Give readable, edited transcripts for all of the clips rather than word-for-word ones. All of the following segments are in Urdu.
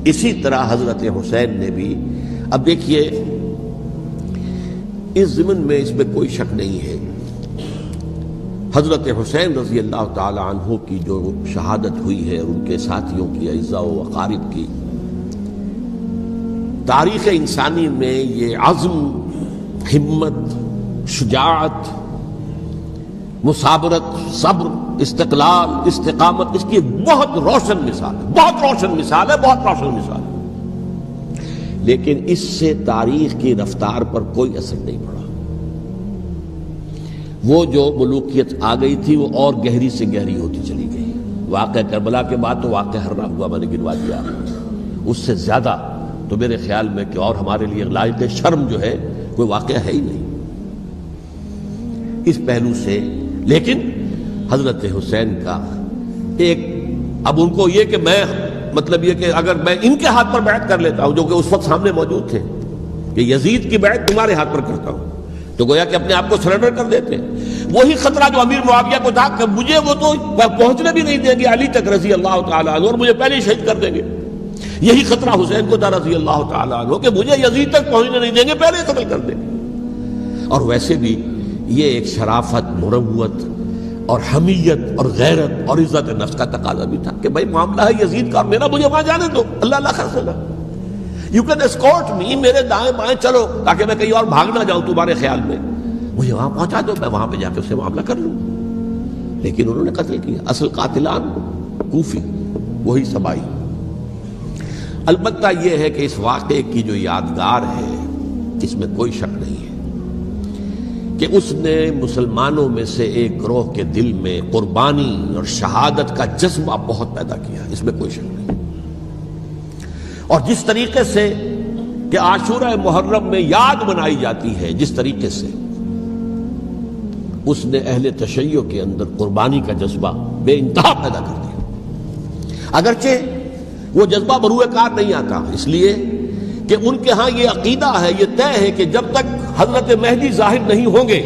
اسی طرح حضرت حسین نے بھی، اب دیکھیے اس ضمن میں اس میں کوئی شک نہیں ہے، حضرت حسین رضی اللہ تعالی عنہ کی جو شہادت ہوئی ہے اور ان کے ساتھیوں کی، اعزاء و اقارب کی، تاریخ انسانی میں یہ عزم، ہمت، شجاعت، مثابرت، صبر، استقلال، استقامت، اس کی ایک بہت روشن مثال ہے، بہت روشن مثال ہے، بہت روشن مثال ہے، لیکن اس سے تاریخ کی رفتار پر کوئی اثر نہیں پڑا۔ وہ جو ملوکیت آ گئی تھی وہ اور گہری سے گہری ہوتی چلی گئی۔ واقعہ کربلا کے بعد تو واقعہ ہررا ہوا میں نے گنوا دیا، اس سے زیادہ تو میرے خیال میں کہ اور ہمارے لیے لائق شرم جو ہے کوئی واقعہ ہے ہی نہیں اس پہلو سے۔ لیکن حضرت حسین کا ایک، اب ان کو یہ کہ میں مطلب یہ کہ اگر میں ان کے ہاتھ پر بیعت کر لیتا ہوں جو کہ اس وقت سامنے موجود تھے کہ یزید کی بیعت تمہارے ہاتھ پر کرتا ہوں، تو گویا کہ اپنے آپ کو سرنڈر کر دیتے۔ وہی خطرہ جو امیر معاویہ کو تھا کہ مجھے وہ تو پہنچنے بھی نہیں دیں گے علی تک رضی اللہ تعالیٰ عنہ اور مجھے پہلے ہی شہید کر دیں گے، یہی خطرہ حسین کو تھا رضی اللہ تعالیٰ عنہ کہ مجھے یزید تک پہنچنے نہیں دیں گے، پہلے ہی قتل کر دیں گے۔ اور ویسے بھی یہ ایک شرافت، مروت اور حمیت اور غیرت اور عزت نفس کا تقاضا بھی تھا کہ بھائی معاملہ ہے یزید کا، میرا مجھے وہاں جانے دو، اللہ اللہ خرسنا، یو کین اسکورٹ می، میرے دائیں بائیں چلو تاکہ میں کہیں اور بھاگ نہ جاؤں تمہارے خیال میں، مجھے وہاں پہنچا دو، میں وہاں پہ جا کے اس سے معاملہ کر لوں۔ لیکن انہوں نے قتل کیا، اصل قاتلان کوفی، وہی سبائی۔ البتہ یہ ہے کہ اس واقعے کی جو یادگار ہے اس میں کوئی شک نہیں ہے کہ اس نے مسلمانوں میں سے ایک گروہ کے دل میں قربانی اور شہادت کا جذبہ بہت پیدا کیا، اس میں کوئی شک نہیں۔ اور جس طریقے سے کہ عاشورہ محرم میں یاد منائی جاتی ہے، جس طریقے سے اس نے اہل تشیع کے اندر قربانی کا جذبہ بے انتہا پیدا کر دیا، اگرچہ وہ جذبہ بروئے کار نہیں آتا، اس لیے کہ ان کے ہاں یہ عقیدہ ہے، یہ طے ہے کہ جب تک حضرت مہدی ظاہر نہیں ہوں گے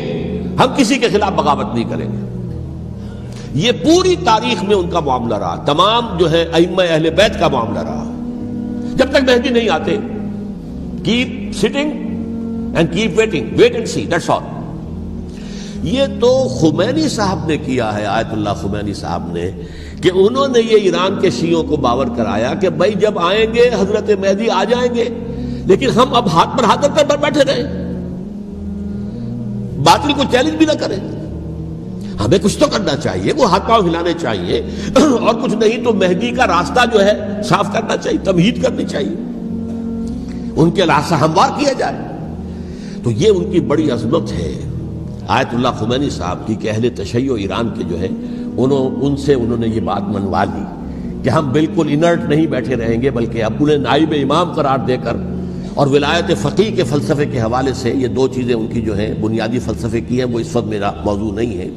ہم کسی کے خلاف بغاوت نہیں کریں گے۔ یہ پوری تاریخ میں ان کا معاملہ رہا، تمام جو ہے ائمہ اہل بیت کا معاملہ رہا، جب تک مہدی نہیں آتے keep sitting and keep waiting, wait and see, that's all. یہ تو خمینی صاحب نے کیا ہے، آیت اللہ خمینی صاحب نے، کہ انہوں نے یہ ایران کے شیعوں کو باور کرایا کہ بھائی جب آئیں گے حضرت مہدی آ جائیں گے، لیکن ہم اب ہاتھ پر ہاتھ رکھ کر بیٹھے رہیں، باطل کو چیلنج بھی نہ کریں، ہمیں کچھ تو کرنا چاہیے، وہ ہاتھ پاؤں ہلانے چاہیے، اور کچھ نہیں تو مہدی کا راستہ جو ہے صاف کرنا چاہیے، تمہید کرنی چاہیے، ان کے راستہ ہموار کیا جائے۔ تو یہ ان کی بڑی عظمت ہے آیت اللہ خمینی صاحب کی کہ اہل تشیع ایران کے جو ہے ان سے انہوں نے یہ بات منوا لی کہ ہم بالکل انرٹ نہیں بیٹھے رہیں گے، بلکہ اب انہیں نائب امام قرار دے کر اور ولایت فقیہ کے فلسفے کے حوالے سے، یہ دو چیزیں ان کی جو ہیں بنیادی فلسفے کی ہیں، وہ اس وقت میرا موضوع نہیں ہے،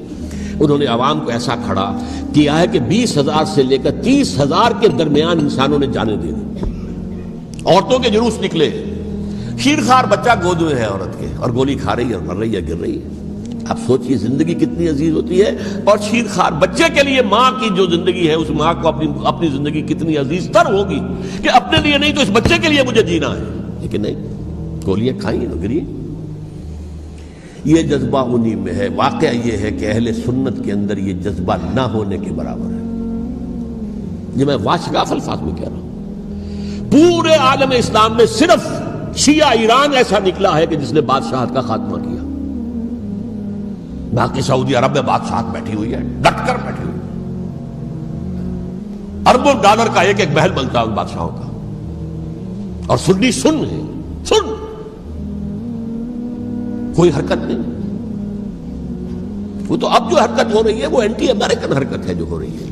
انہوں نے عوام کو ایسا کھڑا کیا ہے کہ 20,000 سے لے کر 30,000 کے درمیان انسانوں نے جانیں دے دی، عورتوں کے جلوس نکلے، شیرخوار بچہ گود میں ہے عورت کے اور گولی کھا رہی ہے اور مر رہی ہے، گر رہی ہے۔ اب سوچئے زندگی کتنی عزیز ہوتی ہے، اور شیرخوار بچے کے لیے ماں کی جو زندگی ہے اس ماں کو اپنی زندگی کتنی عزیز تر ہوگی کہ اپنے لیے نہیں تو اس بچے کے لیے مجھے جینا ہے، لیکن نہیں، گولیاں کھائیں گری۔ یہ جذبہ انہی میں ہے۔ واقعہ یہ ہے کہ اہل سنت کے اندر یہ جذبہ نہ ہونے کے برابر ہے، یہ میں واشگاف الفاظ میں کہہ رہا ہوں۔ پورے عالم اسلام میں صرف شیعہ ایران ایسا نکلا ہے کہ جس نے بادشاہت کا خاتمہ کیا، باقی سعودی عرب میں بادشاہت بیٹھی ہوئی ہے، ڈٹ کر بیٹھی ہوئی، اربوں ڈالر کا ایک ایک محل بنتا ہے ان بادشاہوں کا، اور سنی سن ہے، سن، کوئی حرکت نہیں۔ وہ تو اب جو حرکت ہو رہی ہے وہ اینٹی امریکن حرکت ہے جو ہو رہی ہے،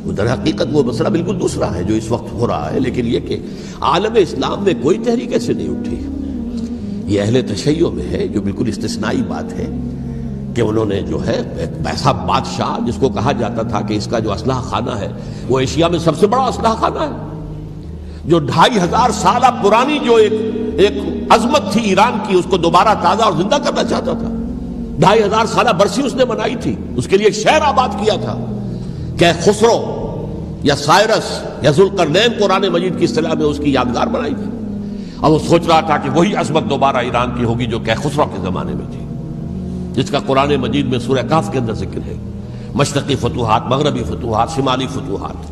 وہ در حقیقت وہ مسئلہ بالکل دوسرا ہے جو اس وقت ہو رہا ہے، لیکن یہ کہ عالم اسلام میں کوئی تحریک ایسے نہیں اٹھی۔ یہ اہل تشیع میں ہے جو بالکل استثنائی بات ہے کہ انہوں نے جو ہے ایک ایسا بادشاہ جس کو کہا جاتا تھا کہ اس کا جو اسلحہ خانہ ہے وہ ایشیا میں سب سے بڑا اسلحہ خانہ ہے، جو 2500 سالہ پرانی جو ایک عظمت تھی ایران کی اس کو دوبارہ تازہ اور زندہ کرنا چاہتا تھا۔ 2500 سالہ برسی اس نے منائی تھی، اس کے لیے ایک شہر آباد کیا تھا کہ خسرو یا سائرس یا ذوالقرنین قرآن مجید کی اصطلاح میں اس کی یادگار بنائی تھی. اور وہ سوچ رہا تھا کہ وہی عظمت دوبارہ ایران کی ہوگی جو کیخسرو کے زمانے میں تھی، جس کا قرآن مجید میں سورہ کہف کے اندر ذکر ہے، مشرقی فتوحات، مغربی فتوحات، شمالی فتوحات.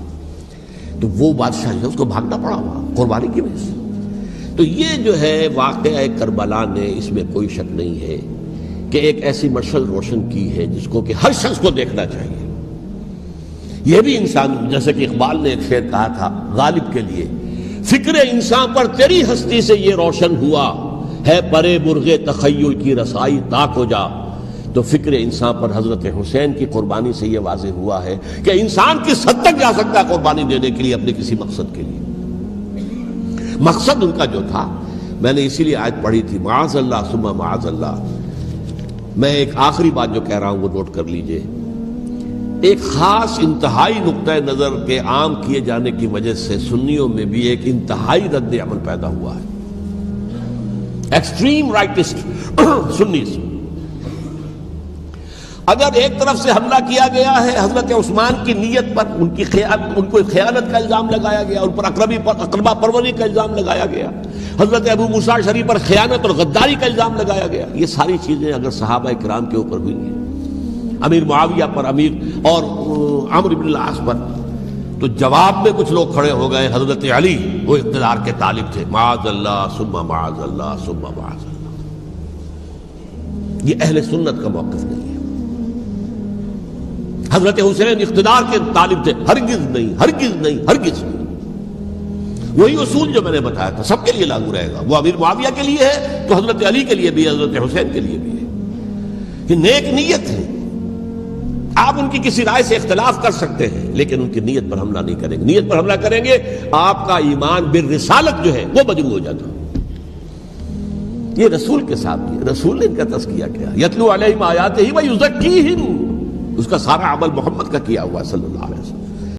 تو وہ بادشاہ جو ہے اس کو بھاگنا پڑا ہوا قربانی کی وجہ سے. تو یہ جو ہے واقعہ کربلا نے، اس میں کوئی شک نہیں ہے کہ ایک ایسی مشعل روشن کی ہے جس کو کہ ہر شخص کو دیکھنا چاہیے. یہ بھی انسان، جیسے کہ اقبال نے ایک شعر کہا تھا غالب کے لیے، فکر انسان پر تیری ہستی سے یہ روشن ہوا ہے، پرے مرغ تخیل کی رسائی تاک ہو جا. تو فکر انسان پر حضرت حسین کی قربانی سے یہ واضح ہوا ہے کہ انسان کس حد تک جا سکتا ہے قربانی دینے کے لیے اپنے کسی مقصد کے لیے. مقصد ان کا جو تھا، میں نے اسی لیے آیت پڑھی تھی، معاذ اللہ ثم معاذ اللہ. میں ایک آخری بات جو کہہ رہا ہوں وہ نوٹ کر لیجئے. ایک خاص انتہائی نقطہ نظر کے عام کیے جانے کی وجہ سے سنیوں میں بھی ایک انتہائی رد عمل پیدا ہوا ہے. Extreme rightist سنیز. اگر ایک طرف سے حملہ کیا گیا ہے حضرت عثمان کی نیت پر، ان کو خیانت کا الزام لگایا گیا، ان پر اقربا پروری کا الزام لگایا گیا، حضرت ابو موسیٰ شریف پر خیانت اور غداری کا الزام لگایا گیا. یہ ساری چیزیں اگر صحابہ کرام کے اوپر ہوئی ہیں، امیر معاویہ پر، امیر اور عمرو بن العاص پر، تو جواب میں کچھ لوگ کھڑے ہو گئے. حضرت علی وہ اقتدار کے طالب تھے، معاذ اللہ ثم معاذ اللہ ثم معاذ اللہ. یہ اہل سنت کا موقف نہیں ہے. حضرت حسین اقتدار کے طالب تھے، ہرگز نہیں، ہرگز نہیں، ہرگز نہیں. وہی اصول جو میں نے بتایا تھا سب کے لیے لاگو رہے گا. وہ امیر معاویہ کے لیے ہے تو حضرت علی کے لیے بھی، حضرت حسین کے لیے بھی ہے. کہ نیک نیت ہے، آپ ان کی کسی رائے سے اختلاف کر سکتے ہیں لیکن ان کی نیت پر حملہ نہیں کریں گے. نیت پر حملہ کریں گے آپ کا ایمان بالرسالت جو ہے وہ مجروح ہو جاتا. یہ رسول کے ساتھ بھی، رسول نے ان کا تزکیہ کیا، یتلو علیہم آیاتہ ویزکیہم، اس کا سارا عمل محمد کا کیا ہوا ہے صلی اللہ علیہ وسلم.